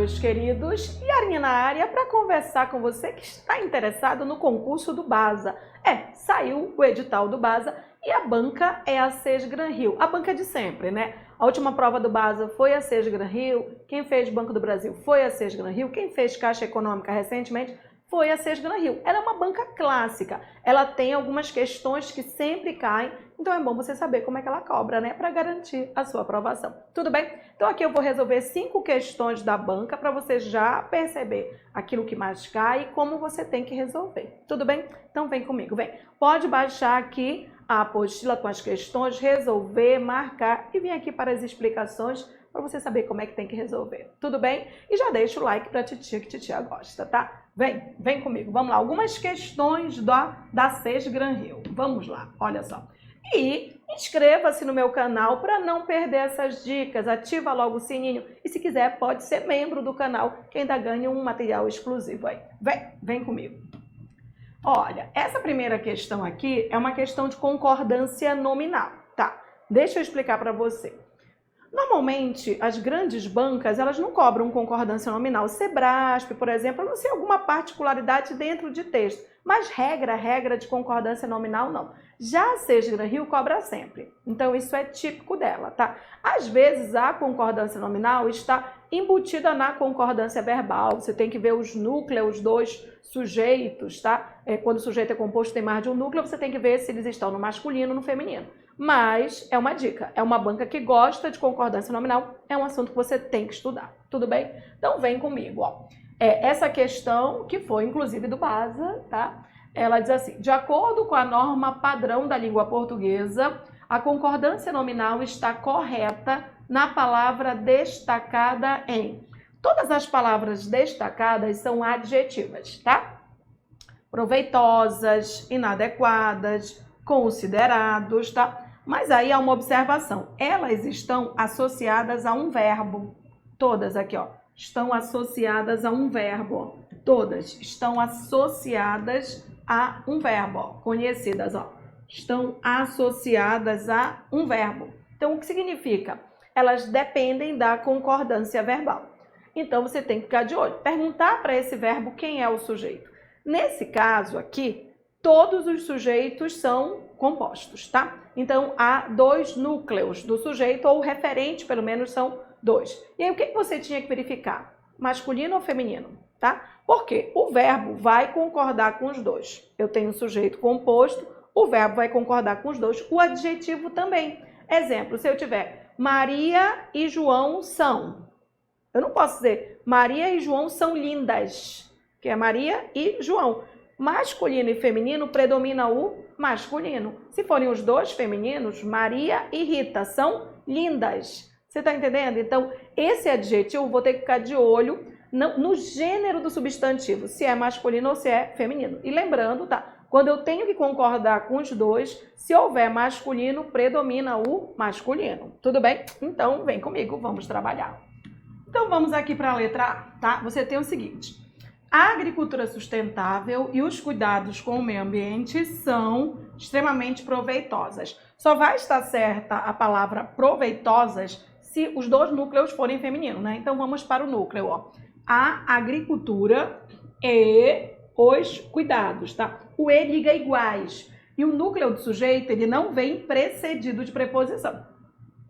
meus queridos, Yarinha na área para conversar com você que está interessado no concurso do BASA. Saiu o edital do BASA e a banca é a Sesgran-Rio, a banca de sempre, né? A última prova do BASA foi a Sesgran-Rio, quem fez Banco do Brasil foi a Sesgran-Rio, quem fez Caixa Econômica recentemente foi a Sesgran-Rio. Ela é uma banca clássica, ela tem algumas questões que sempre caem, então é bom você saber como é que ela cobra, né, para garantir a sua aprovação. Tudo bem? Então aqui eu vou resolver 5 questões da banca para você já perceber aquilo que mais cai e como você tem que resolver. Tudo bem? Então vem comigo, vem. Pode baixar aqui a apostila com as questões, resolver, marcar e vir aqui para as explicações para você saber como é que tem que resolver. Tudo bem? E já deixa o like para titia que titia gosta, tá? Vem comigo. Vamos lá. Algumas questões da Sesgran-Rio. Vamos lá. Olha só. E inscreva-se no meu canal para não perder essas dicas. Ativa logo o sininho. E se quiser, pode ser membro do canal que ainda ganha um material exclusivo aí. Vem comigo. Olha, essa primeira questão aqui é uma questão de concordância nominal, tá? Deixa eu explicar para você. Normalmente, as grandes bancas, elas não cobram concordância nominal. Sebrasp, por exemplo, eu não sei alguma particularidade dentro de texto, mas regra de concordância nominal, não. Já a Sesgran-Rio cobra sempre, então isso é típico dela, tá? Às vezes, a concordância nominal está embutida na concordância verbal, você tem que ver os núcleos dos sujeitos, tá? Quando o sujeito é composto tem mais de um núcleo, você tem que ver se eles estão no masculino ou no feminino. Mas é uma dica, é uma banca que gosta de concordância nominal, é um assunto que você tem que estudar, tudo bem? Então vem comigo, ó. Essa questão que foi inclusive do BASA, tá? Ela diz assim, de acordo com a norma padrão da língua portuguesa, a concordância nominal está correta na palavra destacada em. Todas as palavras destacadas são adjetivas, tá? Proveitosas, inadequadas, considerados, tá? Mas aí há uma observação, elas estão associadas a um verbo, todas aqui, ó, estão associadas a um verbo, ó. Todas estão associadas a um verbo, ó. Conhecidas, ó, estão associadas a um verbo. Então, o que significa? Elas dependem da concordância verbal. Então, você tem que ficar de olho, perguntar para esse verbo quem é o sujeito. Nesse caso aqui, todos os sujeitos são compostos, tá? Então, há 2 núcleos do sujeito, ou o referente, pelo menos, são 2. E aí, o que você tinha que verificar? Masculino ou feminino, tá? Porque o verbo vai concordar com os 2. Eu tenho um sujeito composto, o verbo vai concordar com os 2. O adjetivo também. Exemplo, se eu tiver Maria e João são. Eu não posso dizer Maria e João são lindas, que é Maria e João. Masculino e feminino predomina o masculino. Se forem os 2 femininos, Maria e Rita são lindas. Você está entendendo? Então, esse adjetivo vou ter que ficar de olho no gênero do substantivo, se é masculino ou se é feminino. E lembrando, tá? Quando eu tenho que concordar com os 2, se houver masculino, predomina o masculino. Tudo bem? Então, vem comigo, vamos trabalhar. Então, vamos aqui para a letra A, tá? Você tem o seguinte. A agricultura sustentável e os cuidados com o meio ambiente são extremamente proveitosas. Só vai estar certa a palavra proveitosas se os 2 núcleos forem femininos, né? Então, vamos para o núcleo, ó. A agricultura e os cuidados, tá? O E liga iguais. E o núcleo do sujeito, ele não vem precedido de preposição.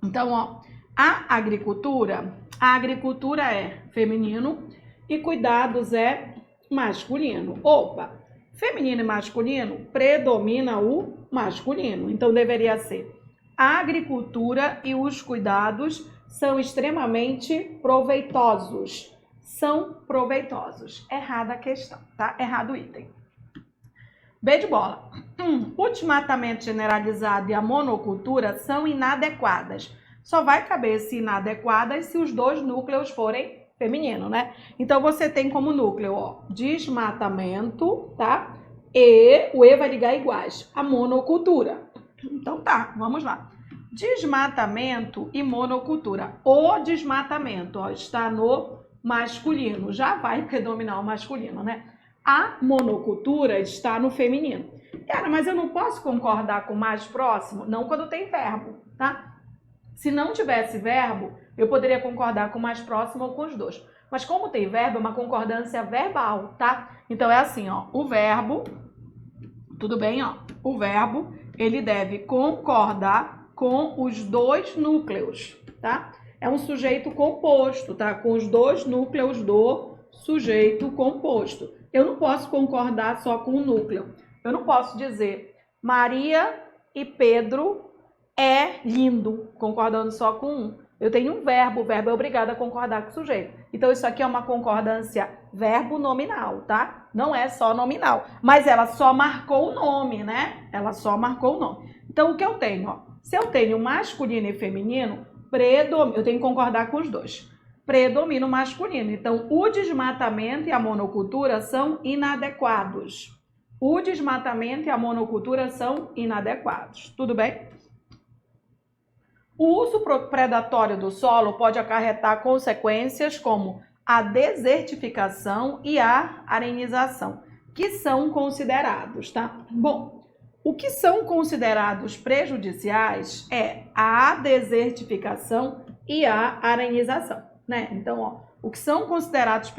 Então, ó, a agricultura é feminino e cuidados é masculino. Opa, feminino e masculino predomina o masculino. Então, deveria ser a agricultura e os cuidados são extremamente proveitosos. São proveitosos. Errada a questão, tá? Errado o item. B de bola. O desmatamento generalizado e a monocultura são inadequadas. Só vai caber esse inadequadas se os 2 núcleos forem feminino, né? Então, você tem como núcleo, ó, desmatamento, tá? E o E vai ligar iguais. A monocultura. Então, tá, vamos lá. Desmatamento e monocultura. O desmatamento, ó, está no masculino. Já vai predominar o masculino, né? A monocultura está no feminino. Cara, mas eu não posso concordar com o mais próximo? Não quando tem verbo, tá? Se não tivesse verbo, eu poderia concordar com o mais próximo ou com os dois. Mas como tem verbo, é uma concordância verbal, tá? Então é assim, ó, o verbo, tudo bem, ó, o verbo, ele deve concordar com os dois núcleos, tá? É um sujeito composto, tá? Com os dois núcleos do sujeito composto. Eu não posso concordar só com o núcleo. Eu não posso dizer Maria e Pedro é lindo, concordando só com um. Eu tenho um verbo, o verbo é obrigado a concordar com o sujeito. Então, isso aqui é uma concordância verbo-nominal, tá? Não é só nominal, mas ela só marcou o nome, né? Ela só marcou o nome. Então, o que eu tenho, ó? Se eu tenho masculino e feminino, eu tenho que concordar com os dois. Predomina o masculino. Então, o desmatamento e a monocultura são inadequados. O desmatamento e a monocultura são inadequados. Tudo bem? O uso predatório do solo pode acarretar consequências como a desertificação e a arenização, que são considerados, tá? Bom, o que são considerados prejudiciais é a desertificação e a arenização, né? Então, ó, o que são considerados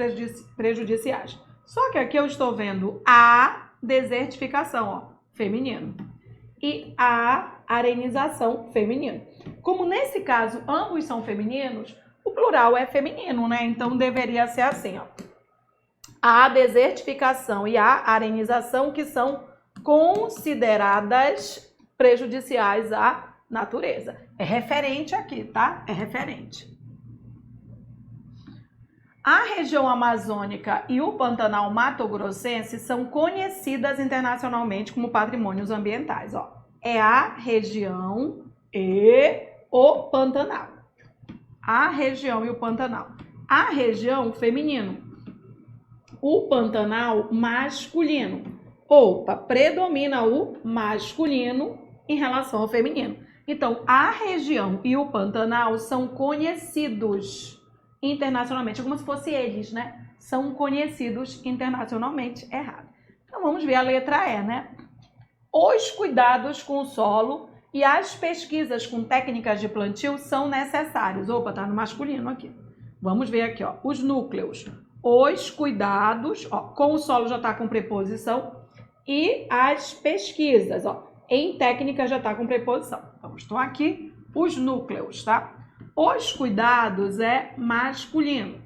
prejudiciais. Só que aqui eu estou vendo a desertificação, ó, feminino, e a arenização, feminino. Como nesse caso ambos são femininos, o plural é feminino, né? Então deveria ser assim, ó. A desertificação e a arenização que são consideradas prejudiciais à natureza. É referente aqui, tá? É referente. A região amazônica e o Pantanal mato-grossense são conhecidas internacionalmente como patrimônios ambientais, ó. É a região e o Pantanal. A região e o Pantanal. A região feminino. O Pantanal masculino. Opa, predomina o masculino em relação ao feminino. Então, a região e o Pantanal são conhecidos internacionalmente, como se fossem eles, né? São conhecidos internacionalmente. Errado. Então, vamos ver a letra E, né? Os cuidados com o solo e as pesquisas com técnicas de plantio são necessários. Opa, tá no masculino aqui. Vamos ver aqui, ó, os núcleos. Os cuidados, ó, com o solo já tá com preposição e as pesquisas, ó, em técnica já tá com preposição. Então, estão aqui os núcleos, tá? Os cuidados é masculino.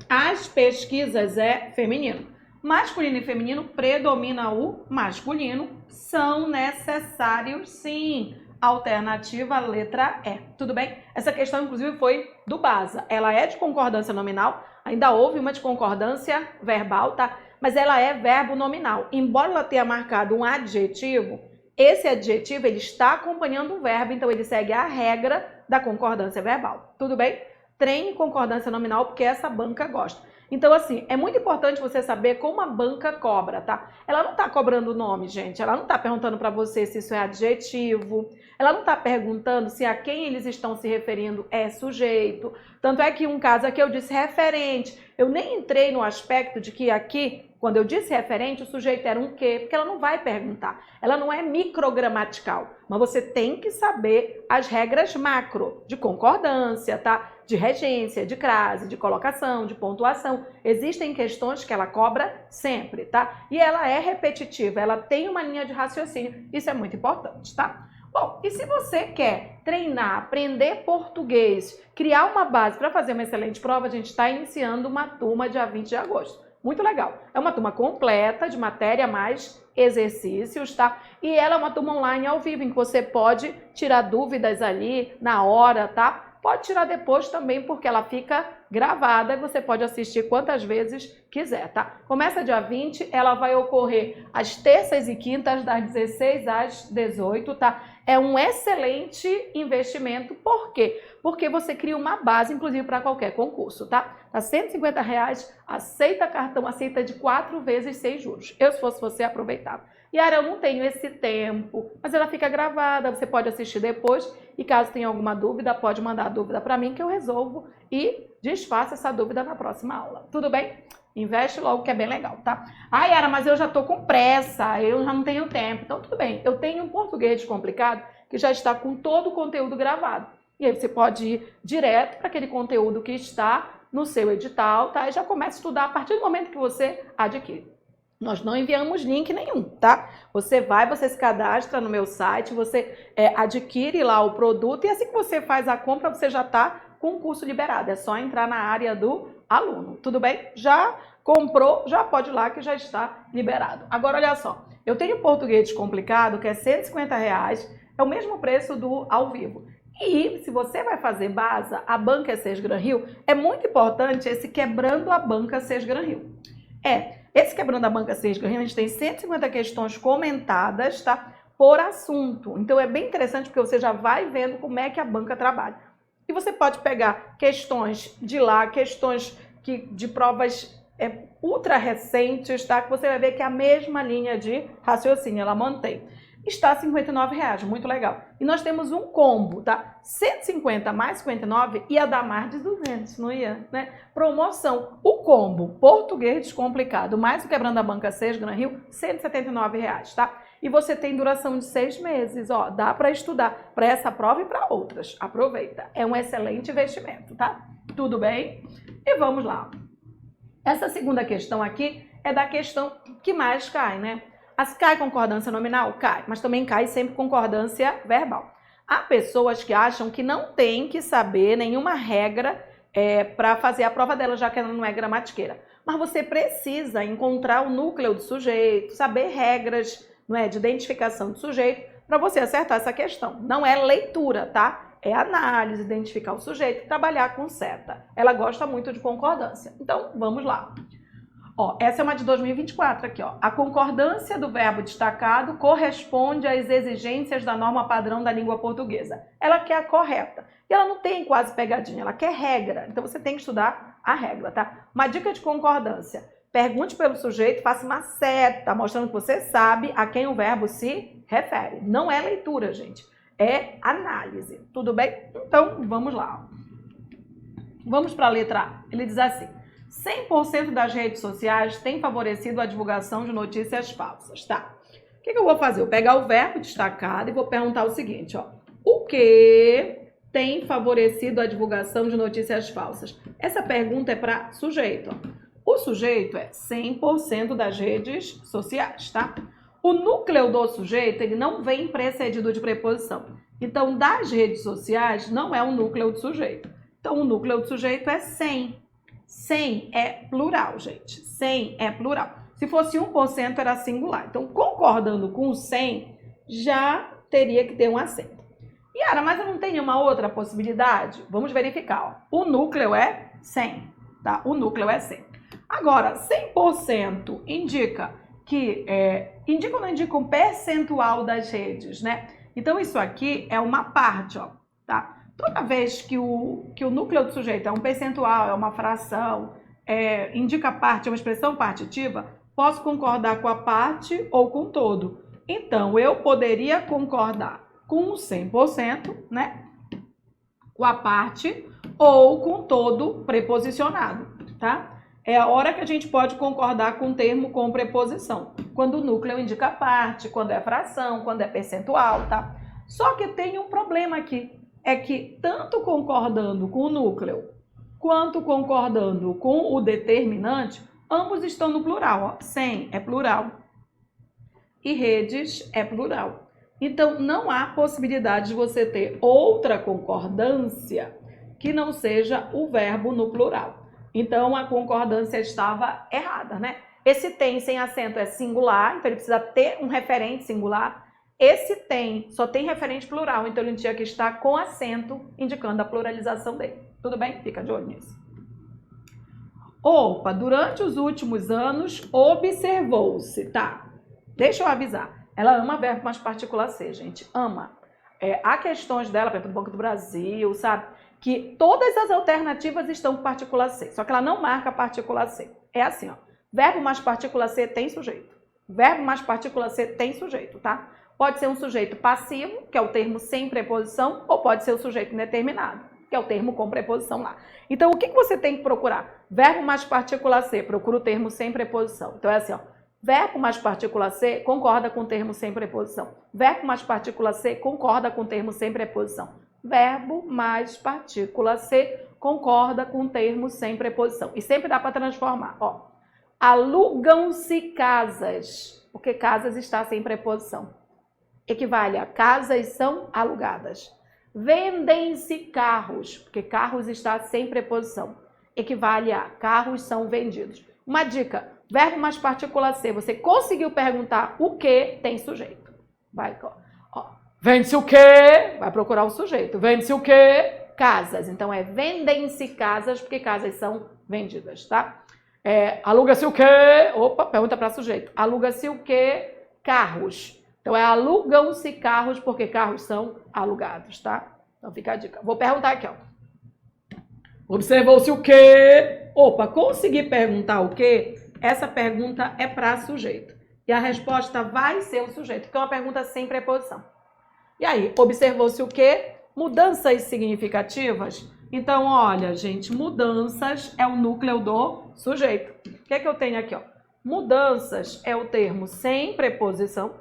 As pesquisas é feminino. Masculino e feminino predomina o masculino, são necessários sim. Alternativa letra E. Tudo bem? Essa questão, inclusive, foi do BASA. Ela é de concordância nominal, ainda houve uma de concordância verbal, tá? Mas ela é verbo nominal. Embora ela tenha marcado um adjetivo, esse adjetivo ele está acompanhando o verbo, então ele segue a regra da concordância verbal. Tudo bem? Treine concordância nominal porque essa banca gosta. Então, assim, é muito importante você saber como a banca cobra, tá? Ela não tá cobrando o nome, gente. Ela não tá perguntando para você se isso é adjetivo. Ela não tá perguntando se a quem eles estão se referindo é sujeito. Tanto é que um caso aqui eu disse referente. Eu nem entrei no aspecto de que aqui, quando eu disse referente, o sujeito era um quê? Porque ela não vai perguntar. Ela não é microgramatical. Mas você tem que saber as regras macro de concordância, tá? De regência, de crase, de colocação, de pontuação. Existem questões que ela cobra sempre, tá? E ela é repetitiva, ela tem uma linha de raciocínio. Isso é muito importante, tá? Bom, e se você quer treinar, aprender português, criar uma base para fazer uma excelente prova, a gente está iniciando uma turma dia 20 de agosto. Muito legal. É uma turma completa de matéria mais exercícios, tá? E ela é uma turma online ao vivo, em que você pode tirar dúvidas ali na hora, tá? Pode tirar depois também, porque ela fica gravada e você pode assistir quantas vezes quiser, tá? Começa dia 20, ela vai ocorrer às terças e quintas, das 16 às 18, tá? É um excelente investimento. Por quê? Porque você cria uma base, inclusive, para qualquer concurso, tá? Tá R$150, aceita cartão, aceita de 4 vezes 6 juros. Eu, se fosse você, aproveitava. Yara, eu não tenho esse tempo, mas ela fica gravada, você pode assistir depois e caso tenha alguma dúvida, pode mandar a dúvida para mim que eu resolvo e desfaço essa dúvida na próxima aula. Tudo bem? Investe logo que é bem legal, tá? Ah, Yara, mas eu já tô com pressa, eu já não tenho tempo. Então, tudo bem. Eu tenho um português complicado que já está com todo o conteúdo gravado. E aí você pode ir direto para aquele conteúdo que está no seu edital, tá? E já começa a estudar a partir do momento que você adquire. Nós não enviamos link nenhum, tá? Você se cadastra no meu site, você adquire lá o produto e assim que você faz a compra, você já está com o curso liberado. É só entrar na área do aluno, tudo bem? Já comprou, já pode ir lá que já está liberado. Agora, olha só, eu tenho português descomplicado, que é R$150, é o mesmo preço do ao vivo. E se você vai fazer base, a banca SESGran Rio, é muito importante esse quebrando a banca SESGran Rio. Esse quebrando a banca SESGran Rio, a gente tem 150 questões comentadas, tá? Por assunto. Então é bem interessante porque você já vai vendo como é que a banca trabalha. E você pode pegar questões de lá, questões de provas ultra recentes, tá? Que você vai ver que é a mesma linha de raciocínio, ela mantém. Está R$59, muito legal. E nós temos um combo, tá? 150 mais 59 ia dar mais de 200, não ia, né? Promoção. O combo português descomplicado mais o quebrando a banca SESGran Rio, R$179, tá? E você tem duração de 6 meses, ó. Dá para estudar para essa prova e para outras. Aproveita. É um excelente investimento, tá? Tudo bem? E vamos lá. Essa segunda questão aqui é da questão que mais cai, né? Cai concordância nominal? Cai, mas também cai sempre concordância verbal. Há pessoas que acham que não tem que saber nenhuma regra para fazer a prova dela, já que ela não é gramatiqueira. Mas você precisa encontrar o núcleo do sujeito, saber regras, não é, de identificação do sujeito, para você acertar essa questão. Não é leitura, tá? É análise, identificar o sujeito, trabalhar com seta. Ela gosta muito de concordância. Então, vamos lá. Ó, essa é uma de 2024 aqui, ó. A concordância do verbo destacado corresponde às exigências da norma padrão da língua portuguesa. Ela quer a correta. E ela não tem quase pegadinha, ela quer regra. Então você tem que estudar a regra, tá? Uma dica de concordância. Pergunte pelo sujeito, faça uma seta, mostrando que você sabe a quem o verbo se refere. Não é leitura, gente. É análise. Tudo bem? Então, vamos lá. Vamos para a letra A. Ele diz assim: 100% das redes sociais têm favorecido a divulgação de notícias falsas, tá? O que eu vou fazer? Eu vou pegar o verbo destacado e vou perguntar o seguinte, ó. O que tem favorecido a divulgação de notícias falsas? Essa pergunta é para sujeito, ó. O sujeito é 100% das redes sociais, tá? O núcleo do sujeito, ele não vem precedido de preposição. Então, das redes sociais não é o núcleo do sujeito. Então, o núcleo do sujeito é 100. 100 é plural, gente. 100 é plural. Se fosse 1%, era singular. Então, concordando com o 100, já teria que ter um acento. Yara, mas eu não tenho nenhuma outra possibilidade? Vamos verificar. Ó. O núcleo é 100, tá? O núcleo é 100. Agora, 100% indica que... indica ou não indica um percentual das redes, né? Então, isso aqui é uma parte, ó, tá? Toda vez que o núcleo do sujeito é um percentual, é uma fração, indica parte, é uma expressão partitiva, posso concordar com a parte ou com o todo. Então, eu poderia concordar com 100%, né? Com a parte ou com o todo preposicionado, tá? É a hora que a gente pode concordar com o termo com preposição. Quando o núcleo indica a parte, quando é fração, quando é percentual, tá? Só que tem um problema aqui. É que tanto concordando com o núcleo quanto concordando com o determinante, ambos estão no plural. Ó. 100 é plural e redes é plural. Então, não há possibilidade de você ter outra concordância que não seja o verbo no plural. Então, a concordância estava errada, né? Esse tem sem acento é singular, então ele precisa ter um referente singular. Esse tem, só tem referente plural, então ele tinha que estar com acento, indicando a pluralização dele. Tudo bem? Fica de olho nisso. Opa, durante os últimos anos, observou-se, tá? Deixa eu avisar. Ela ama verbo mais partícula C, gente. Ama. Há questões dela, por exemplo, do Banco do Brasil, sabe? Que todas as alternativas estão com partícula C, só que ela não marca a partícula C. É assim, ó. Verbo mais partícula C tem sujeito. Verbo mais partícula C tem sujeito, tá? Pode ser um sujeito passivo, que é o termo sem preposição, ou pode ser o sujeito indeterminado, que é o termo com preposição lá. Então, o que você tem que procurar? Verbo mais partícula C, procura o termo sem preposição. Então, é assim, ó. Verbo mais partícula ser concorda com o termo sem preposição. Verbo mais partícula ser concorda com o termo sem preposição. Verbo mais partícula ser concorda com o termo sem preposição. E sempre dá para transformar. Ó, alugam-se casas, porque casas está sem preposição. Equivale a casas são alugadas. Vendem-se carros, porque carros está sem preposição. Equivale a carros são vendidos. Uma dica, verbo mais partícula ser, você conseguiu perguntar o que tem sujeito. Vai, ó. Vende-se o quê? Vai procurar o sujeito. Vende-se o quê? Casas. Então, é vendem-se casas, porque casas são vendidas, tá? Aluga-se o quê? Opa, pergunta para sujeito. Aluga-se o quê? Carros. Então, alugam-se carros, porque carros são alugados, tá? Então, fica a dica. Vou perguntar aqui, ó. Observou-se o quê? Opa, consegui perguntar o quê? Essa pergunta é para sujeito. E a resposta vai ser o sujeito, porque é uma pergunta sem preposição. E aí, observou-se o quê? Mudanças significativas? Então, olha, gente, mudanças é o núcleo do sujeito. O que é que eu tenho aqui, ó? Mudanças é o termo sem preposição,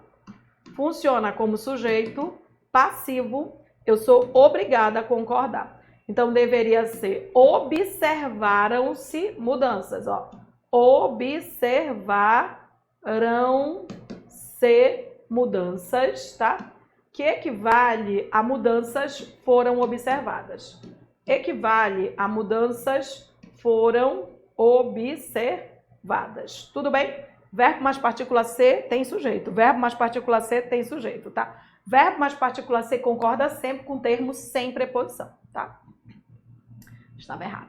funciona como sujeito passivo, eu sou obrigada a concordar. Então, deveria ser observaram-se mudanças, ó. Observaram-se mudanças, tá? Que equivale a mudanças foram observadas. Equivale a mudanças foram observadas. Tudo bem? Verbo mais partícula ser tem sujeito. Verbo mais partícula ser tem sujeito, tá? Verbo mais partícula ser concorda sempre com termos sem preposição, tá? Estava errado.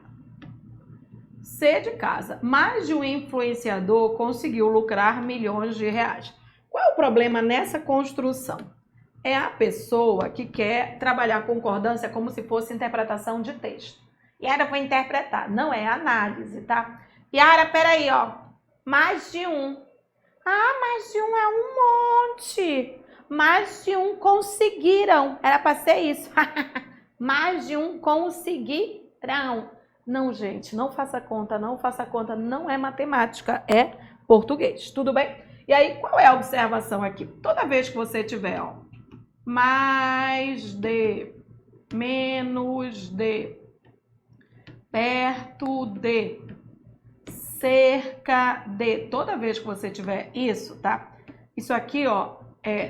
C de casa. Mais de um influenciador conseguiu lucrar milhões de reais. Qual é o problema nessa construção? É a pessoa que quer trabalhar concordância como se fosse interpretação de texto. Yara foi interpretar, não é análise, tá? Yara, peraí, ó. Mais de um. Ah, mais de um é um monte. Mais de um conseguiram. Era para ser isso. Mais de um conseguirão. Não, gente, não faça conta, não faça conta. Não é matemática, é português. Tudo bem? E aí, qual é a observação aqui? Toda vez que você tiver, ó, mais de, menos de, perto de, cerca de. Toda vez que você tiver isso, tá? Isso aqui, ó,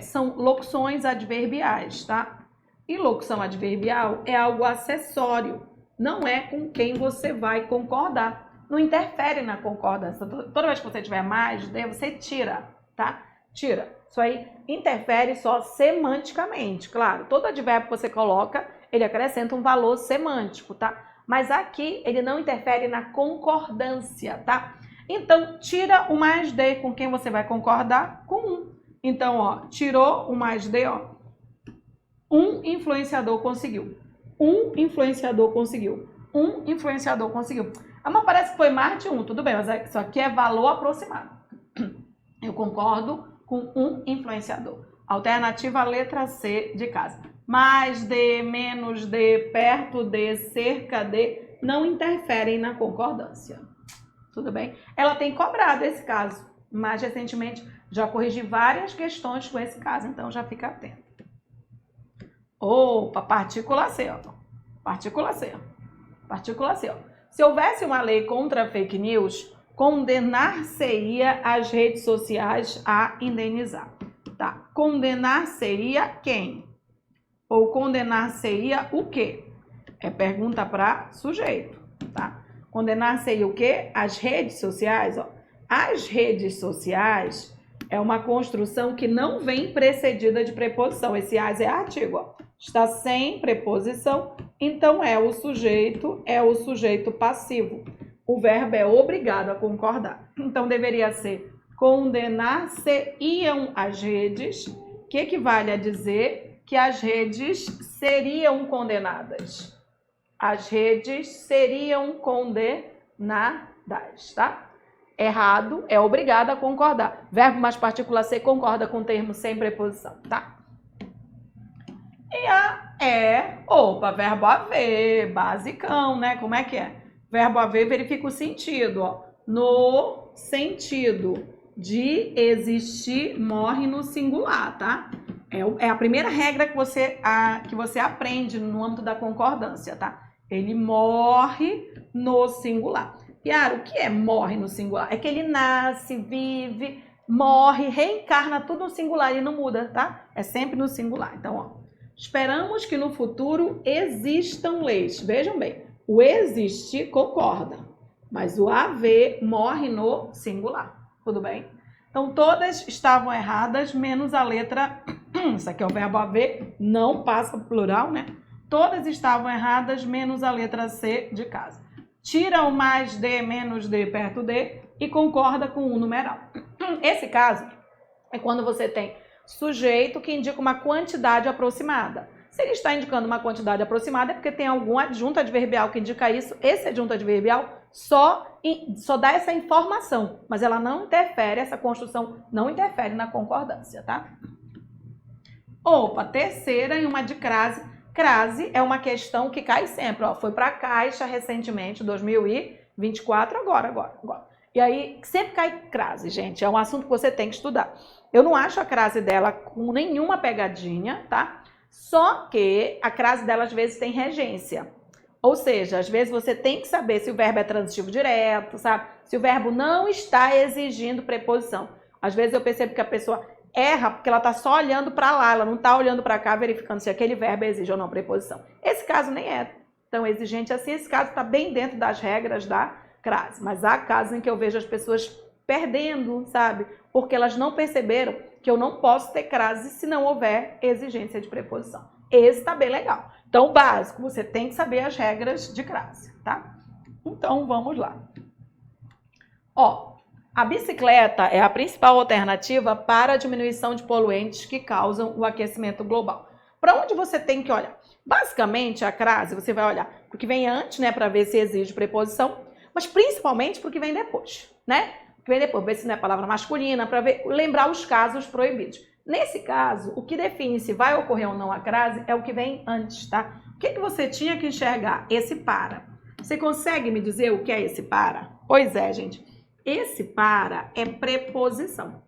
são locuções adverbiais, tá? E locução adverbial é algo acessório. Não é com quem você vai concordar. Não interfere na concordância. Toda vez que você tiver mais de, você tira, tá? Tira. Isso aí interfere só semanticamente. Claro, todo advérbio que você coloca, ele acrescenta um valor semântico, tá? Mas aqui ele não interfere na concordância, tá? Então, tira o mais de com quem você vai concordar com um. Então, ó, tirou o mais de, ó. Um influenciador conseguiu. Um influenciador conseguiu. Um influenciador conseguiu. Ah, mas parece que foi mais de um. Tudo bem, mas isso aqui é valor aproximado. Eu concordo com um influenciador. Alternativa letra C de casa. Mais de, menos de, perto de, cerca de, não interferem na concordância. Tudo bem? Ela tem cobrado esse caso. Mais recentemente, já corrigi várias questões com esse caso, então já fica atento. Opa, partícula C, ó. Partícula C. Partícula C, ó. Se houvesse uma lei contra fake news, condenar-se-ia as redes sociais a indenizar. Tá? Condenar-se-ia quem? Ou condenar-se-ia o quê? É pergunta para sujeito, tá? Condenar-se-ia o quê? As redes sociais, ó. As redes sociais é uma construção que não vem precedida de preposição. Esse as é artigo, ó. Está sem preposição, então é o sujeito passivo. O verbo é obrigado a concordar. Então, deveria ser condenar-se-iam as redes, que equivale a dizer que as redes seriam condenadas. As redes seriam condenadas, tá? Errado, é obrigado a concordar. Verbo mais partícula C concorda com o termo sem preposição, tá? E opa, verbo haver, basicão, né? Como é que é? Verbo haver verifica o sentido, ó. No sentido de existir, morre no singular, tá? É a primeira regra que você aprende no âmbito da concordância, tá? Ele morre no singular. Yara, o que é morre no singular? É que ele nasce, vive, morre, reencarna tudo no singular e não muda, tá? É sempre no singular. Então, ó, esperamos que no futuro existam leis. Vejam bem, o existir concorda, mas o haver morre no singular. Tudo bem? Então, todas estavam erradas, menos a letra... Isso aqui é o verbo haver, não passa pro plural, né? Todas estavam erradas, menos a letra C de casa. Tira o mais de, menos de, perto de e concorda com o numeral. Esse caso é quando você tem sujeito que indica uma quantidade aproximada. Se ele está indicando uma quantidade aproximada é porque tem algum adjunto adverbial que indica isso. Esse adjunto adverbial só dá essa informação, mas ela não interfere, essa construção não interfere na concordância, tá? Opa, terceira e uma de crase. Crase é uma questão que cai sempre, ó, foi para a Caixa recentemente, 2024, agora. E aí, sempre cai crase, gente, é um assunto que você tem que estudar. Eu não acho a crase dela com nenhuma pegadinha, tá? Só que a crase dela às vezes tem regência. Ou seja, às vezes você tem que saber se o verbo é transitivo direto, sabe? Se o verbo não está exigindo preposição. Às vezes eu percebo que a pessoa erra porque ela está só olhando para lá, ela não está olhando para cá, verificando se aquele verbo exige ou não preposição. Esse caso nem é tão exigente assim, esse caso está bem dentro das regras da crase. Mas há casos em que eu vejo as pessoas perdendo, sabe? Porque elas não perceberam que eu não posso ter crase se não houver exigência de preposição. Esse está bem legal. Então, básico, você tem que saber as regras de crase, tá? Então, vamos lá. Ó, a bicicleta é a principal alternativa para a diminuição de poluentes que causam o aquecimento global. Para onde você tem que olhar? Basicamente, a crase, você vai olhar para o que vem antes, né, para ver se exige preposição, mas principalmente para o que vem depois, né? O que vem depois, ver se não é palavra masculina, para lembrar os casos proibidos. Nesse caso, o que define se vai ocorrer ou não a crase é o que vem antes, tá? O que você tinha que enxergar? Esse para. Você consegue me dizer o que é esse para? Pois é, gente. Esse para é preposição.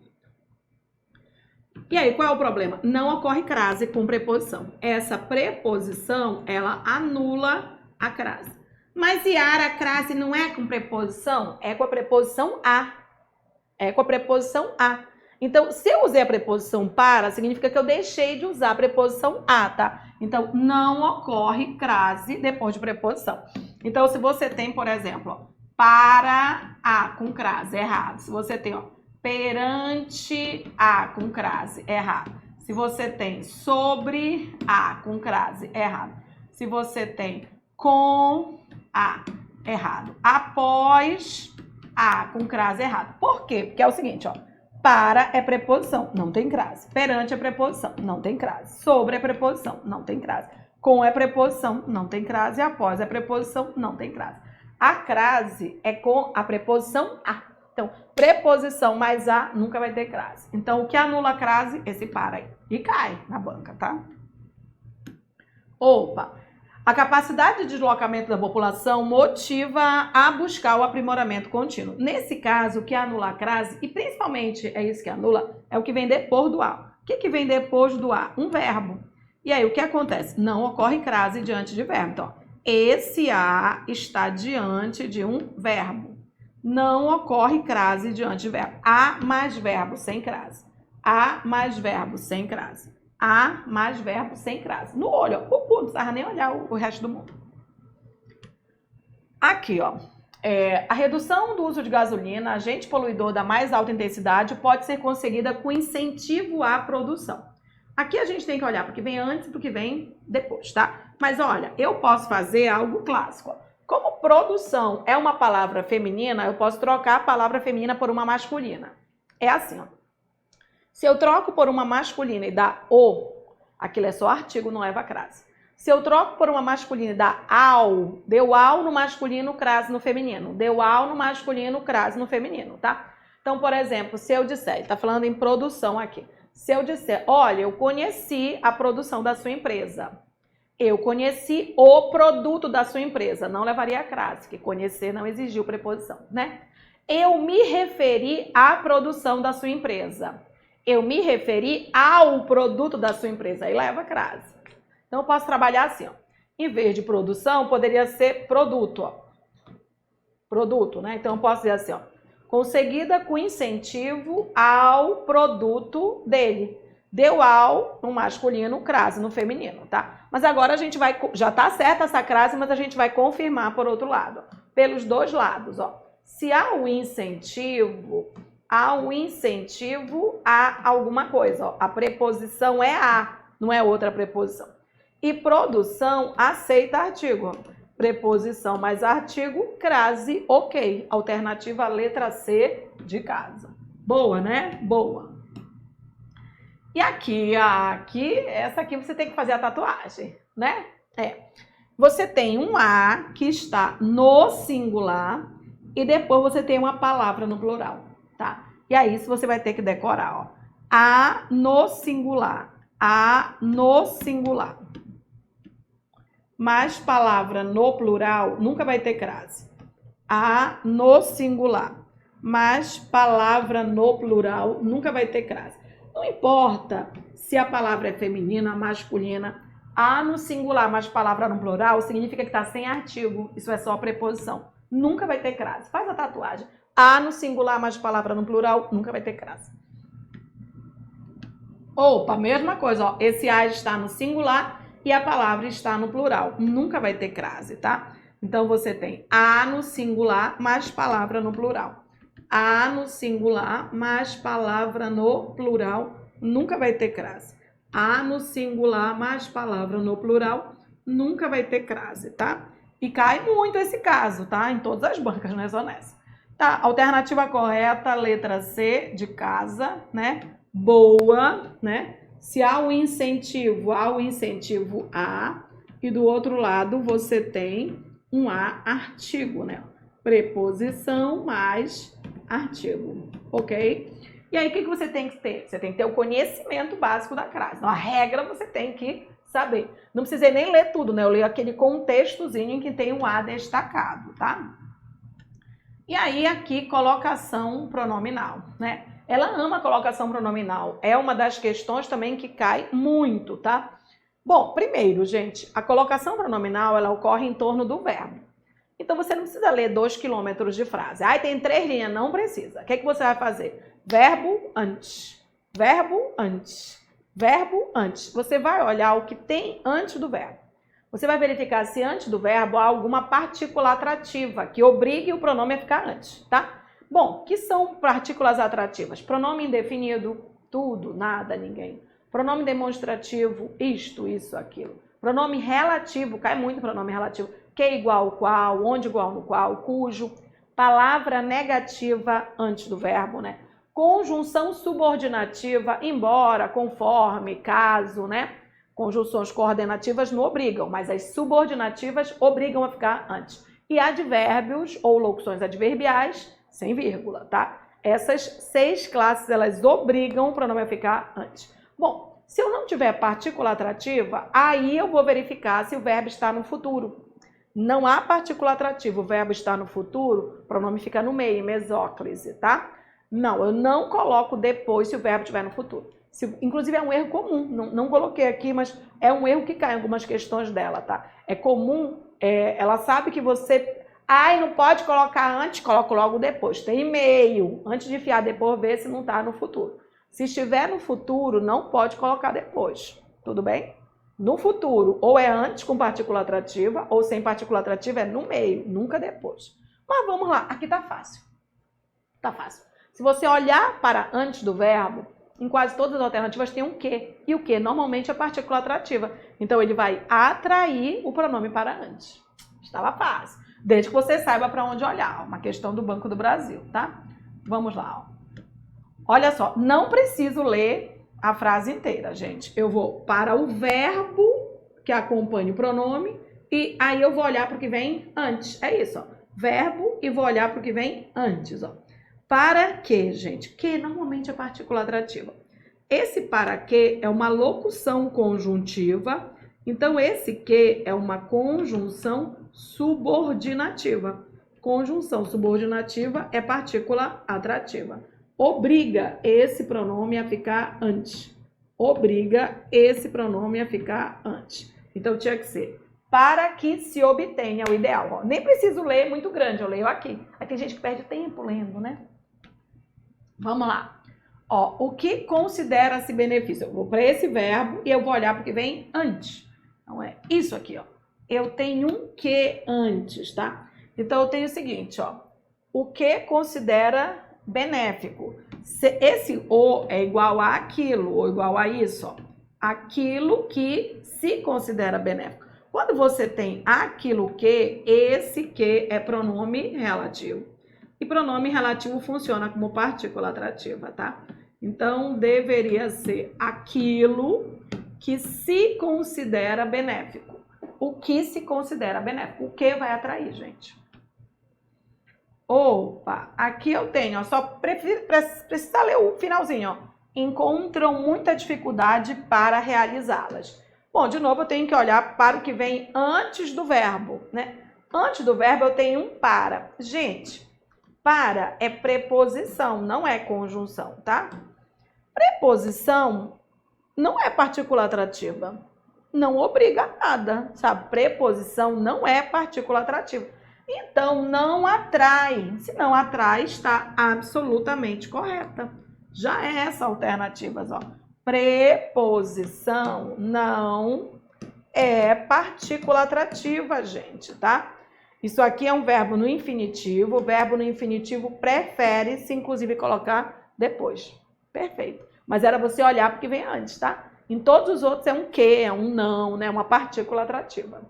E aí, qual é o problema? Não ocorre crase com preposição. Essa preposição, ela anula a crase. Mas, Yara, a crase não é com preposição? É com a preposição a. É com a preposição a. Então, se eu usei a preposição para, significa que eu deixei de usar a preposição a, tá? Então, não ocorre crase depois de preposição. Então, se você tem, por exemplo, ó, para a com crase, errado. Se você tem, ó, perante a com crase, errado. Se você tem sobre a com crase, errado. Se você tem com a, errado. Após a com crase, errado. Por quê? Porque é o seguinte, ó. Para é preposição, não tem crase. Perante é preposição, não tem crase. Sobre é preposição, não tem crase. Com é preposição, não tem crase. Após é preposição, não tem crase. A crase é com a preposição a. Então, preposição mais a nunca vai ter crase. Então, o que anula a crase? Esse para aí. E cai na banca, tá? Opa! A capacidade de deslocamento da população motiva a buscar o aprimoramento contínuo. Nesse caso, o que anula a crase, e principalmente é isso que anula, é o que vem depois do a. O que vem depois do a? Um verbo. E aí, o que acontece? Não ocorre crase diante de verbo. Então, esse a está diante de um verbo. Não ocorre crase diante de verbo. A mais verbo sem crase. A mais verbo sem crase. A mais verbo sem crase. No olho, ó, não precisava nem olhar o resto do mundo. Aqui, ó. A redução do uso de gasolina, agente poluidor da mais alta intensidade, pode ser conseguida com incentivo à produção. Aqui a gente tem que olhar para o que vem antes e para o que vem depois, tá? Mas olha, eu posso fazer algo clássico. Ó. Como produção é uma palavra feminina, eu posso trocar a palavra feminina por uma masculina. É assim, ó. Se eu troco por uma masculina e dá o, aquilo é só artigo, não leva crase. Se eu troco por uma masculina e dá ao, deu ao no masculino, crase no feminino. Deu ao no masculino, crase no feminino, tá? Então, por exemplo, se eu disser, ele tá falando em produção aqui. Se eu disser, olha, eu conheci a produção da sua empresa. Eu conheci o produto da sua empresa. Não levaria a crase, que conhecer não exigiu preposição, né? Eu me referi à produção da sua empresa. Eu me referi ao produto da sua empresa. Aí leva a crase. Então, eu posso trabalhar assim, ó. Em vez de produção, poderia ser produto, ó. Produto, né? Então, eu posso dizer assim, ó. Conseguida com incentivo ao produto dele. Deu ao no masculino, crase no feminino, tá? Mas agora a gente vai... Já tá certa essa crase, mas a gente vai confirmar por outro lado. Ó. Pelos dois lados, ó. Se há um incentivo a alguma coisa. Ó. A preposição é a, não é outra preposição. E produção aceita artigo. Preposição mais artigo, crase, ok. Alternativa letra C de casa. Boa, né? Boa. E aqui, essa aqui você tem que fazer a tatuagem, né? Você tem um a que está no singular e depois você tem uma palavra no plural, tá? E aí isso você vai ter que decorar, ó. A no singular, mais palavra no plural, nunca vai ter crase. A no singular, mais palavra no plural, nunca vai ter crase. Não importa se a palavra é feminina, masculina, a no singular, mais palavra no plural, significa que está sem artigo. Isso é só preposição. Nunca vai ter crase. Faz a tatuagem. A no singular, mais palavra no plural, nunca vai ter crase. Opa, mesma coisa, ó. Esse a está no singular e a palavra está no plural. Nunca vai ter crase, tá? Então, você tem a no singular, mais palavra no plural. A no singular, mais palavra no plural, nunca vai ter crase. A no singular, mais palavra no plural, nunca vai ter crase, tá? E cai muito esse caso, tá? Em todas as bancas, não é só nessa. Tá, alternativa correta, letra C de casa, né? Boa, né? Se há um incentivo a, e do outro lado você tem um a artigo, né? Preposição mais artigo, ok? E aí, o que você tem que ter? Você tem que ter o conhecimento básico da crase. Então, a regra você tem que saber. Não precisei nem ler tudo, né? Eu leio aquele contextozinho em que tem um a destacado, tá? E aí, aqui, colocação pronominal, né? Ela ama a colocação pronominal. É uma das questões também que cai muito, tá? Bom, primeiro, gente, a colocação pronominal, ela ocorre em torno do verbo. Então, você não precisa ler 2 quilômetros de frase. Ai, tem 3 linhas. Não precisa. O que é que você vai fazer? Verbo antes. Verbo antes. Verbo antes. Você vai olhar o que tem antes do verbo. Você vai verificar se antes do verbo há alguma partícula atrativa que obrigue o pronome a ficar antes, tá? Bom, que são partículas atrativas? Pronome indefinido, tudo, nada, ninguém. Pronome demonstrativo, isto, isso, aquilo. Pronome relativo, cai muito pronome relativo. Que igual qual, onde igual no qual, cujo. Palavra negativa antes do verbo, né? Conjunção subordinativa, embora, conforme, caso, né? Conjunções coordenativas não obrigam, mas as subordinativas obrigam a ficar antes. E advérbios ou locuções adverbiais, sem vírgula, tá? Essas 6 classes, elas obrigam o pronome a ficar antes. Bom, se eu não tiver partícula atrativa, aí eu vou verificar se o verbo está no futuro. Não há partícula atrativa, o verbo está no futuro, o pronome fica no meio, mesóclise, tá? Não, eu não coloco depois se o verbo estiver no futuro. Inclusive é um erro comum, não coloquei aqui, mas é um erro que cai em algumas questões dela, tá? É comum, ela sabe que você... Ai, não pode colocar antes, coloco logo depois. Tem e-mail, antes de enfiar depois, ver se não está no futuro. Se estiver no futuro, não pode colocar depois, tudo bem? No futuro, ou é antes com partícula atrativa, ou sem partícula atrativa é no meio, nunca depois. Mas vamos lá, aqui tá fácil. Tá fácil. Se você olhar para antes do verbo, em quase todas as alternativas tem um que. E o que normalmente é partícula atrativa. Então, ele vai atrair o pronome para antes. Estava fácil. Desde que você saiba para onde olhar. Uma questão do Banco do Brasil, tá? Vamos lá. Olha só, não preciso ler a frase inteira, gente. Eu vou para o verbo que acompanha o pronome e aí eu vou olhar para o que vem antes. É isso, ó. Verbo e vou olhar para o que vem antes, ó. Para que, gente? Que normalmente é partícula atrativa. Esse para que é uma locução conjuntiva, então esse que é uma conjunção subordinativa. Conjunção subordinativa é partícula atrativa. Obriga esse pronome a ficar antes. Obriga esse pronome a ficar antes. Então, tinha que ser para que se obtenha o ideal. Ó, nem preciso ler muito grande, eu leio aqui. Aí tem gente que perde tempo lendo, né? Vamos lá. Ó, o que considera-se benefício? Eu vou para esse verbo e eu vou olhar porque vem antes. Então, é isso aqui, ó. Eu tenho um que antes, tá? Então, eu tenho o seguinte, ó. O que considera benéfico? Esse o é igual a aquilo, ou igual a isso, ó. Aquilo que se considera benéfico. Quando você tem aquilo que, esse que é pronome relativo. E pronome relativo funciona como partícula atrativa, tá? Então, deveria ser aquilo que se considera benéfico. O que se considera benéfico. O que vai atrair, gente? Opa, aqui eu tenho, ó, só precisa ler o finalzinho, ó. Encontram muita dificuldade para realizá-las. Bom, de novo eu tenho que olhar para o que vem antes do verbo, né? Antes do verbo eu tenho um para. Gente, para é preposição, não é conjunção, tá? Preposição não é partícula atrativa. Não obriga a nada, sabe? Preposição não é partícula atrativa. Então, não atrai. Se não atrai, está absolutamente correta. Já é essa alternativa, ó. Preposição não é partícula atrativa, gente, tá? Isso aqui é um verbo no infinitivo. O verbo no infinitivo prefere-se, inclusive, colocar depois. Perfeito. Mas era você olhar porque vem antes, tá? Em todos os outros é um que, é um não, né? Uma partícula atrativa.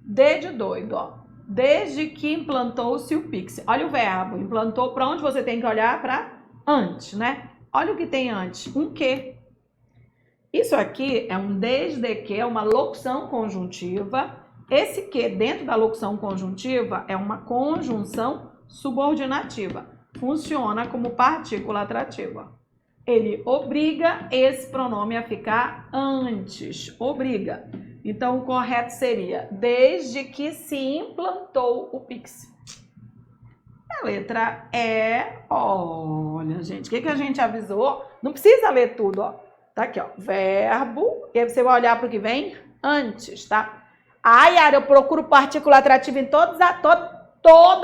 D de doido, ó. Desde que implantou-se o Pix. Olha o verbo. Implantou, para onde você tem que olhar? Para antes, né? Olha o que tem antes. Um que. Isso aqui é um desde que, é uma locução conjuntiva. Esse que dentro da locução conjuntiva é uma conjunção subordinativa. Funciona como partícula atrativa. Ele obriga esse pronome a ficar antes. Obriga. Então, o correto seria desde que se implantou o Pix. A letra E, olha, gente, o que a gente avisou? Não precisa ler tudo, ó. Tá aqui, ó, verbo, e aí você vai olhar para o que vem antes, tá? Ai, Yara, eu procuro partícula atrativa em toda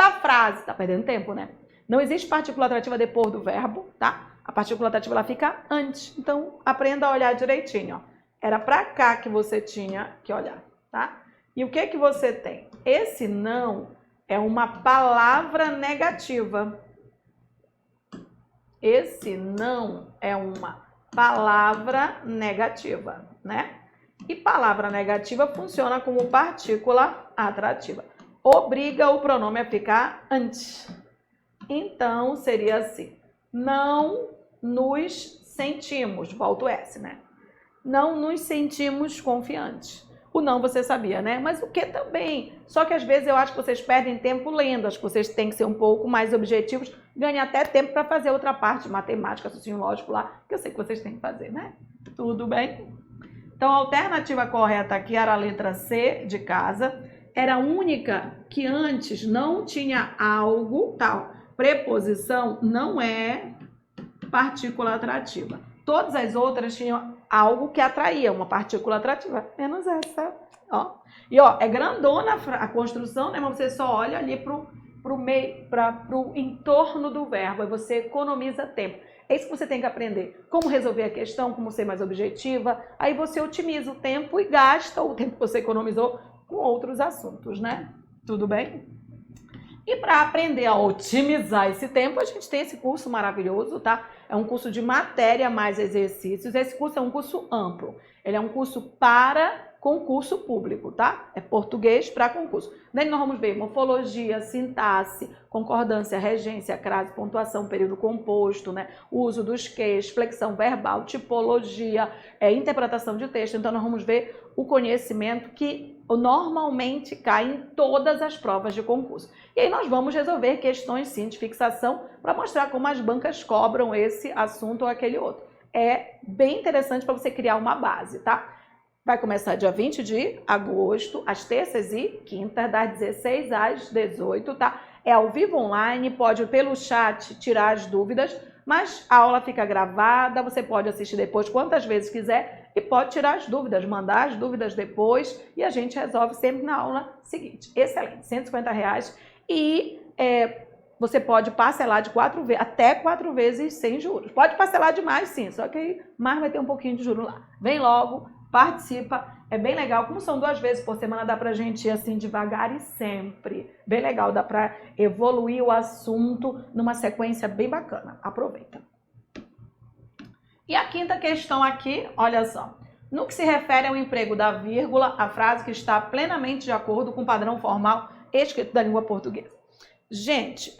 a frase. Tá perdendo tempo, né? Não existe partícula atrativa depois do verbo, tá? A partícula atrativa, ela fica antes. Então, aprenda a olhar direitinho, ó. Era para cá que você tinha que olhar, tá? E o que você tem? Esse não é uma palavra negativa. Esse não é uma palavra negativa, né? E palavra negativa funciona como partícula atrativa. Obriga o pronome a ficar antes. Então, seria assim. Não nos sentimos. Volta o S, né? Não nos sentimos confiantes. O não você sabia, né? Mas o que também? Só que às vezes eu acho que vocês perdem tempo lendo. Acho que vocês têm que ser um pouco mais objetivos. Ganhar até tempo para fazer outra parte, matemática, raciocínio lógico lá, que eu sei que vocês têm que fazer, né? Tudo bem? Então, a alternativa correta aqui era a letra C, de casa. Era a única que antes não tinha algo, tal. Preposição não é partícula atrativa. Todas as outras tinham algo que atraía, uma partícula atrativa, menos essa, ó. E, ó, é grandona a construção, né? Mas você só olha ali pro entorno do verbo, aí você economiza tempo. É isso que você tem que aprender. Como resolver a questão, como ser mais objetiva. Aí você otimiza o tempo e gasta o tempo que você economizou com outros assuntos, né? Tudo bem? E para aprender a otimizar esse tempo, a gente tem esse curso maravilhoso, tá? É um curso de matéria mais exercícios. Esse curso é um curso amplo. Ele é um curso para concurso público, tá? É português para concurso. Daí nós vamos ver morfologia, sintaxe, concordância, regência, crase, pontuação, período composto, né? Uso dos ques, flexão verbal, tipologia, interpretação de texto. Então nós vamos ver o conhecimento que normalmente cai em todas as provas de concurso. E aí nós vamos resolver questões, sim, de fixação para mostrar como as bancas cobram esse assunto ou aquele outro. É bem interessante para você criar uma base, tá? Vai começar dia 20 de agosto, às terças e quintas, das 16 às 18, tá? É ao vivo online, pode pelo chat tirar as dúvidas, mas a aula fica gravada, você pode assistir depois quantas vezes quiser e pode tirar as dúvidas, mandar as dúvidas depois e a gente resolve sempre na aula seguinte. Excelente, R$150 e você pode parcelar de até 4 vezes sem juros. Pode parcelar demais sim, só que aí mais vai ter um pouquinho de juros lá. Vem logo, participa, é bem legal. Como são 2 vezes por semana, dá pra gente ir assim devagar e sempre. Bem legal, dá pra evoluir o assunto numa sequência bem bacana. Aproveita. E a quinta questão aqui, olha só. No que se refere ao emprego da vírgula, a frase que está plenamente de acordo com o padrão formal escrito da língua portuguesa. Gente,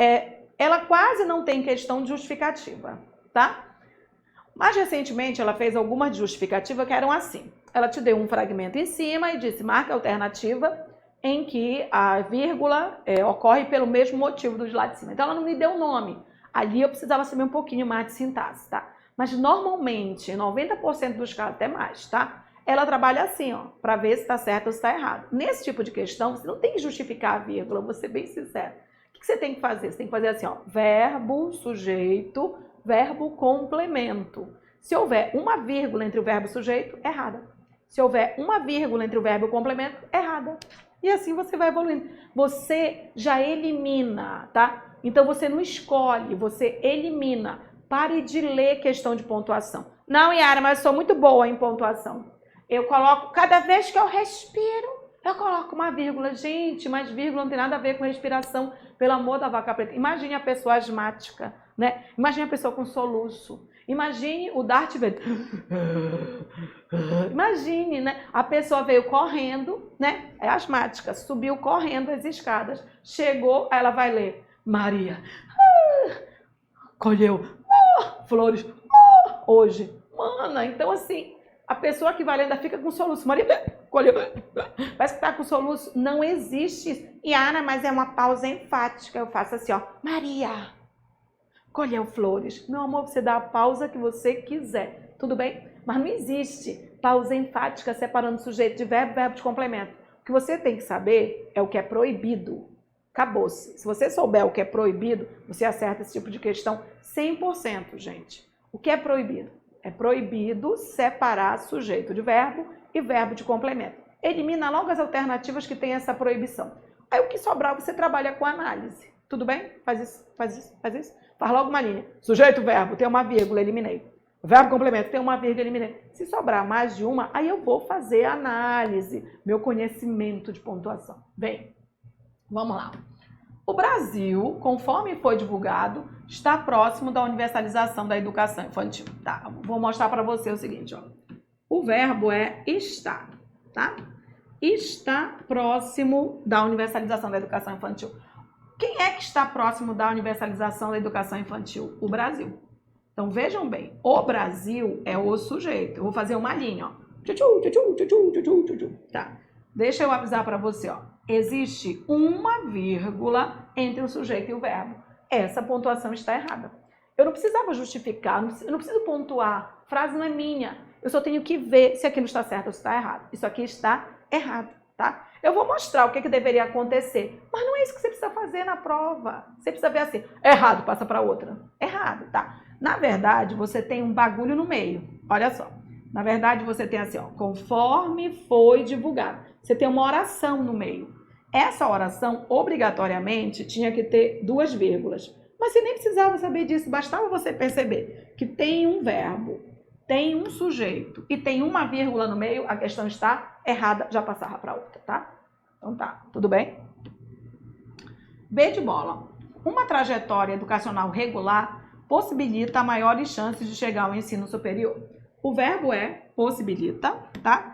ela quase não tem questão de justificativa, tá? Mais recentemente, ela fez algumas justificativas que eram assim. Ela te deu um fragmento em cima e disse, marca a alternativa em que a vírgula ocorre pelo mesmo motivo dos lá de cima. Então, ela não me deu o nome. Ali eu precisava saber um pouquinho mais de sintaxe, tá? Mas, normalmente, 90% dos casos, até mais, tá? Ela trabalha assim, ó, para ver se está certo ou se está errado. Nesse tipo de questão, você não tem que justificar a vírgula, vou ser bem sincero. O que você tem que fazer? Você tem que fazer assim, ó, verbo, sujeito, verbo complemento. Se houver uma vírgula entre o verbo sujeito, errada. Se houver uma vírgula entre o verbo complemento, errada. E assim você vai evoluindo. Você já elimina, tá? Então você não escolhe, você elimina. Pare de ler questão de pontuação. Não, Yara, mas eu sou muito boa em pontuação. Eu coloco, cada vez que eu respiro, eu coloco uma vírgula. Gente, mas vírgula não tem nada a ver com respiração, pelo amor da vaca preta. Imagine a pessoa asmática, né? Imagine a pessoa com soluço. Imagine o Darth Vader. Imagine, né? A pessoa veio correndo, né? É asmática, subiu correndo as escadas, chegou, ela vai ler. Maria colheu flores hoje. Mana, então assim, a pessoa que vai ler ainda fica com soluço. Maria colheu. Parece que tá com soluço. Não existe isso. Yara, mas é uma pausa enfática. Eu faço assim, ó. Maria colheu flores. Meu amor, você dá a pausa que você quiser. Tudo bem? Mas não existe pausa enfática separando sujeito de verbo e verbo de complemento. O que você tem que saber é o que é proibido. Acabou-se. Se você souber o que é proibido, você acerta esse tipo de questão 100%, gente. O que é proibido? É proibido separar sujeito de verbo e verbo de complemento. Elimina logo as alternativas que têm essa proibição. Aí o que sobrar você trabalha com análise. Tudo bem? Faz isso, faz isso, faz isso. Faz logo uma linha. Sujeito, verbo, tem uma vírgula, eliminei. Verbo, complemento, tem uma vírgula, eliminei. Se sobrar mais de uma, aí eu vou fazer análise, meu conhecimento de pontuação. Vem, vamos lá. O Brasil, conforme foi divulgado, está próximo da universalização da educação infantil. Tá, vou mostrar para você o seguinte, ó. O verbo é está, tá? Está próximo da universalização da educação infantil. Quem é que está próximo da universalização da educação infantil? O Brasil. Então, vejam bem, o Brasil é o sujeito. Eu vou fazer uma linha, ó. Tá. Deixa eu avisar para você, ó. Existe uma vírgula entre o sujeito e o verbo. Essa pontuação está errada. Eu não precisava justificar, eu não preciso pontuar. A frase não é minha. Eu só tenho que ver se aquilo está certo ou se está errado. Isso aqui está errado, tá? Eu vou mostrar o que deveria acontecer, mas não é isso que você precisa fazer na prova. Você precisa ver assim, errado, passa para outra. Errado, tá? Na verdade, você tem um bagulho no meio. Olha só. Na verdade, você tem assim, ó, conforme foi divulgado. Você tem uma oração no meio. Essa oração, obrigatoriamente, tinha que ter 2 vírgulas. Mas você nem precisava saber disso, bastava você perceber que tem um verbo, tem um sujeito e tem uma vírgula no meio, a questão está errada, já passava para outra, tá? Então tá, tudo bem? B de bola. Uma trajetória educacional regular possibilita maiores chances de chegar ao ensino superior. O verbo é possibilita, tá?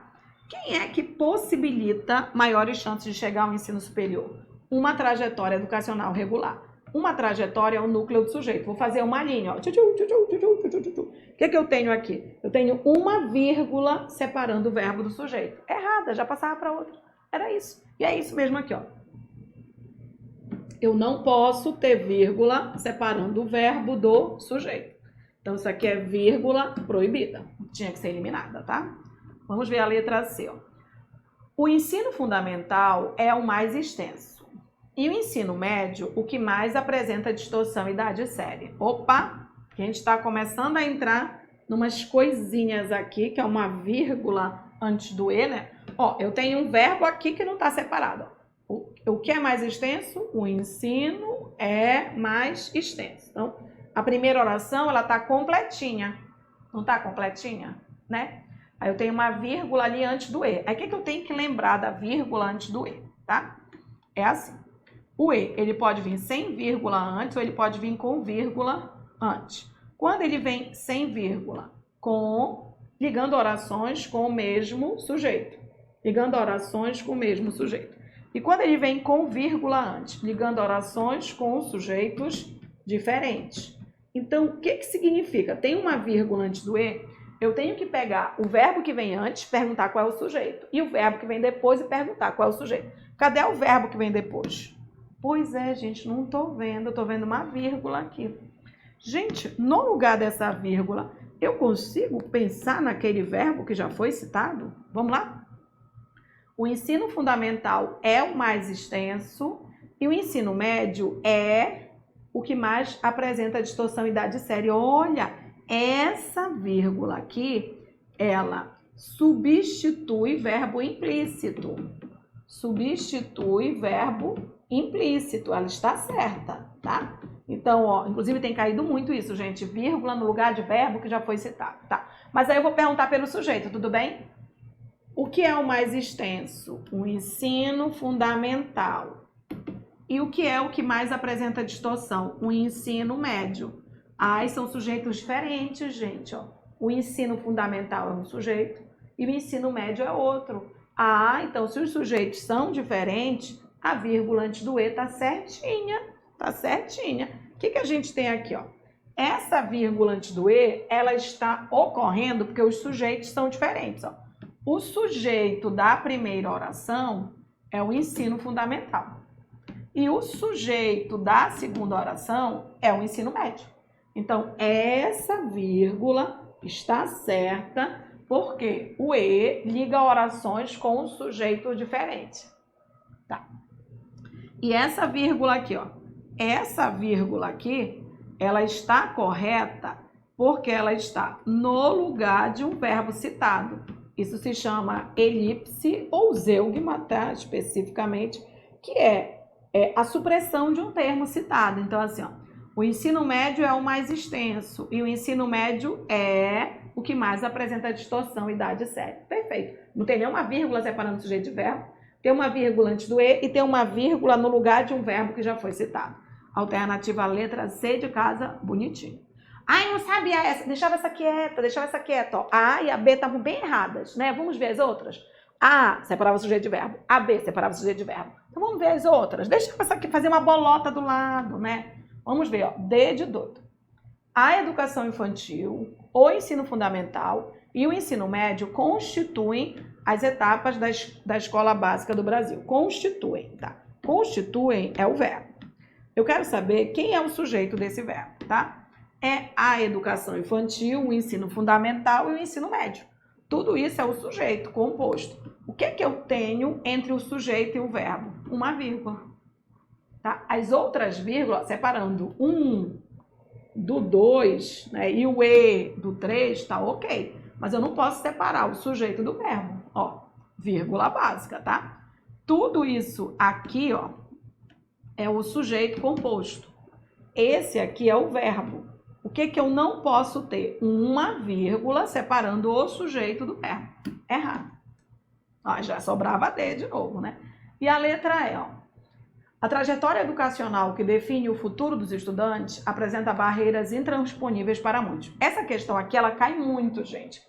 Quem é que possibilita maiores chances de chegar ao ensino superior? Uma trajetória educacional regular. Uma trajetória é o núcleo do sujeito. Vou fazer uma linha, ó. O que eu tenho aqui? Eu tenho uma vírgula separando o verbo do sujeito. Errada, já passava para outra. Era isso. E é isso mesmo aqui, ó. Eu não posso ter vírgula separando o verbo do sujeito. Então, isso aqui é vírgula proibida. Tinha que ser eliminada, tá? Vamos ver a letra C. Ó. O ensino fundamental é o mais extenso. E o ensino médio, o que mais apresenta distorção e idade séria. Opa! A gente está começando a entrar numas coisinhas aqui, que é uma vírgula antes do E, né? Ó, eu tenho um verbo aqui que não está separado. O que é mais extenso? O ensino é mais extenso. Então, a primeira oração, ela está completinha. Não está completinha, né? Aí eu tenho uma vírgula ali antes do E. Aí o que eu tenho que lembrar da vírgula antes do E, tá? É assim. O E, ele pode vir sem vírgula antes ou ele pode vir com vírgula antes. Quando ele vem sem vírgula, ligando orações com o mesmo sujeito. Ligando orações com o mesmo sujeito. E quando ele vem com vírgula antes, ligando orações com sujeitos diferentes. Então, o que significa? Tem uma vírgula antes do E, eu tenho que pegar o verbo que vem antes, perguntar qual é o sujeito, e o verbo que vem depois e perguntar qual é o sujeito. Cadê o verbo que vem depois? Pois é, gente, não estou vendo, estou vendo uma vírgula aqui. Gente, no lugar dessa vírgula, eu consigo pensar naquele verbo que já foi citado? Vamos lá? O ensino fundamental é o mais extenso e o ensino médio é o que mais apresenta distorção e idade séria. Olha, essa vírgula aqui, ela substitui verbo implícito. Substitui verbo implícito. Ela está certa, tá? Então, ó, inclusive tem caído muito isso, gente. Vírgula no lugar de verbo que já foi citado, tá? Mas aí eu vou perguntar pelo sujeito, tudo bem? O que é o mais extenso? O ensino fundamental. E o que é o que mais apresenta distorção? O ensino médio. Ai, são sujeitos diferentes, gente, ó. O ensino fundamental é um sujeito e o ensino médio é outro. Ah, então se os sujeitos são diferentes, a vírgula antes do E tá certinha, tá certinha. O que a gente tem aqui, ó? Essa vírgula antes do E, ela está ocorrendo porque os sujeitos são diferentes, ó. O sujeito da primeira oração é o ensino fundamental. E o sujeito da segunda oração é o ensino médio. Então, essa vírgula está certa porque o E liga orações com um sujeito diferente. Tá. E essa vírgula aqui, ó. Essa vírgula aqui, ela está correta porque ela está no lugar de um verbo citado. Isso se chama elipse ou zeugma, tá? Especificamente, que é a supressão de um termo citado. Então, assim, ó, o ensino médio é o mais extenso e o ensino médio é o que mais apresenta distorção e idade séria. Perfeito. Não tem nenhuma vírgula separando sujeito de verbo, tem uma vírgula antes do E e tem uma vírgula no lugar de um verbo que já foi citado. Alternativa letra C de casa, bonitinho. Ai, não sabia essa, deixava essa quieta, ó. A A e a B estavam bem erradas, né? Vamos ver as outras? A separava o sujeito de verbo, a B separava o sujeito de verbo. Então vamos ver as outras. Deixa essa aqui fazer uma bolota do lado, né? Vamos ver, ó. D de doido. A educação infantil, o ensino fundamental e o ensino médio constituem as etapas da escola básica do Brasil. Constituem, tá? Constituem é o verbo. Eu quero saber quem é o sujeito desse verbo, tá? É a educação infantil, o ensino fundamental e o ensino médio. Tudo isso é o sujeito composto. O que é que eu tenho entre o sujeito e o verbo? Uma vírgula. Tá? As outras vírgulas, separando um do 2, né, e o E do 3, tá ok. Mas eu não posso separar o sujeito do verbo. Ó, vírgula básica, tá? Tudo isso aqui, ó, é o sujeito composto. Esse aqui é o verbo. O que que eu não posso ter? Uma vírgula separando o sujeito do verbo. Errado. Ó, já sobrava D de novo, né? E a letra E, ó. A trajetória educacional que define o futuro dos estudantes apresenta barreiras intransponíveis para muitos. Essa questão aqui, ela cai muito, gente.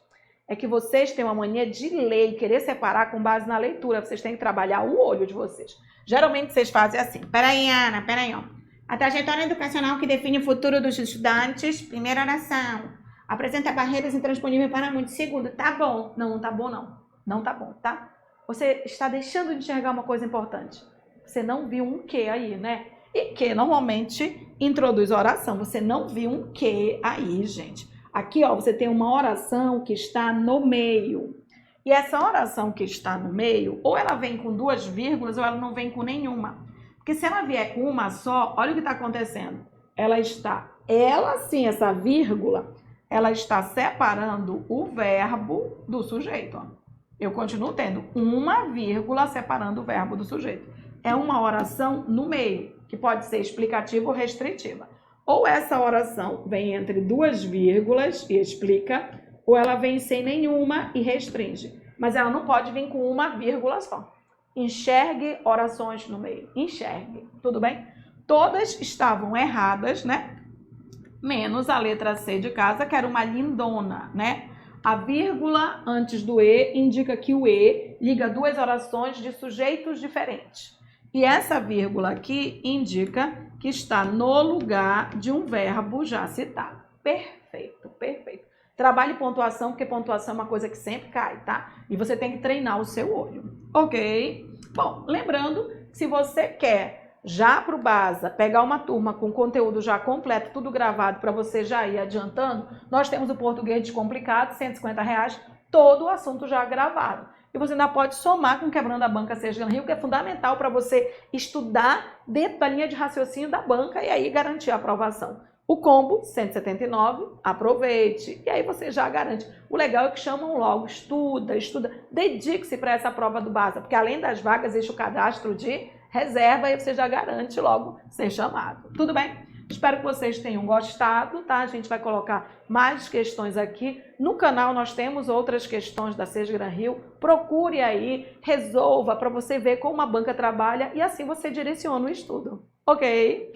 É que vocês têm uma mania de ler e querer separar com base na leitura. Vocês têm que trabalhar o olho de vocês. Geralmente vocês fazem assim. Peraí, Ana, peraí, ó. A trajetória educacional que define o futuro dos estudantes, primeira oração, apresenta barreiras intransponíveis para muitos. Segundo, tá bom. Não, não tá bom, não. Não tá bom, tá? Você está deixando de enxergar uma coisa importante. Você não viu um que aí, né? E que normalmente introduz oração. Você não viu um que aí, gente. Aqui, ó, você tem uma oração que está no meio. E essa oração que está no meio, ou ela vem com duas vírgulas, ou ela não vem com nenhuma. Porque se ela vier com uma só, olha o que está acontecendo. Ela sim, essa vírgula, ela está separando o verbo do sujeito. Ó. Eu continuo tendo uma vírgula separando o verbo do sujeito. É uma oração no meio, que pode ser explicativa ou restritiva. Ou essa oração vem entre duas vírgulas e explica, ou ela vem sem nenhuma e restringe. Mas ela não pode vir com uma vírgula só. Enxergue orações no meio. Enxergue. Tudo bem? Todas estavam erradas, né? Menos a letra C de casa, que era uma lindona, né? A vírgula antes do E indica que o E liga duas orações de sujeitos diferentes. E essa vírgula aqui indica que está no lugar de um verbo já citado. Perfeito, perfeito. Trabalhe pontuação, porque pontuação é uma coisa que sempre cai, tá? E você tem que treinar o seu olho, ok? Bom, lembrando, se você quer já para o Basa pegar uma turma com conteúdo já completo, tudo gravado para você já ir adiantando, nós temos o Português Descomplicado, R$150, todo o assunto já gravado. E você ainda pode somar com Quebrando a Banca Sesgan Rio, que é fundamental para você estudar dentro da linha de raciocínio da banca e aí garantir a aprovação. O combo, 179, aproveite. E aí você já garante. O legal é que chamam logo, estuda, dedique-se para essa prova do Basa, porque além das vagas existe o cadastro de reserva e você já garante logo ser chamado. Tudo bem? Espero que vocês tenham gostado, tá? A gente vai colocar mais questões aqui. No canal nós temos outras questões da Sesgan Rio. Procure aí, resolva para você ver como a banca trabalha e assim você direciona o estudo. Ok?